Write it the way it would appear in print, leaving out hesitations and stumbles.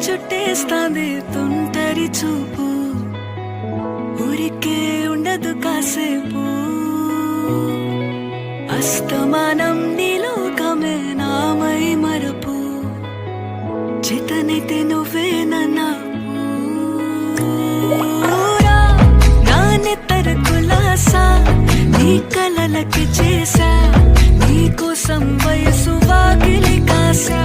చుట్టేస్తాంది తుంటరి చూపు, ఊరికే ఉండదు కాసేపు. అస్తమానం నీలోకమే నామై మరపు, చేతనైతే నువ్వే నాకు. నానెత్తర కులాసా నీ కలలకి చేసా, నీ కోసం వయసు వాకిలి కాసా.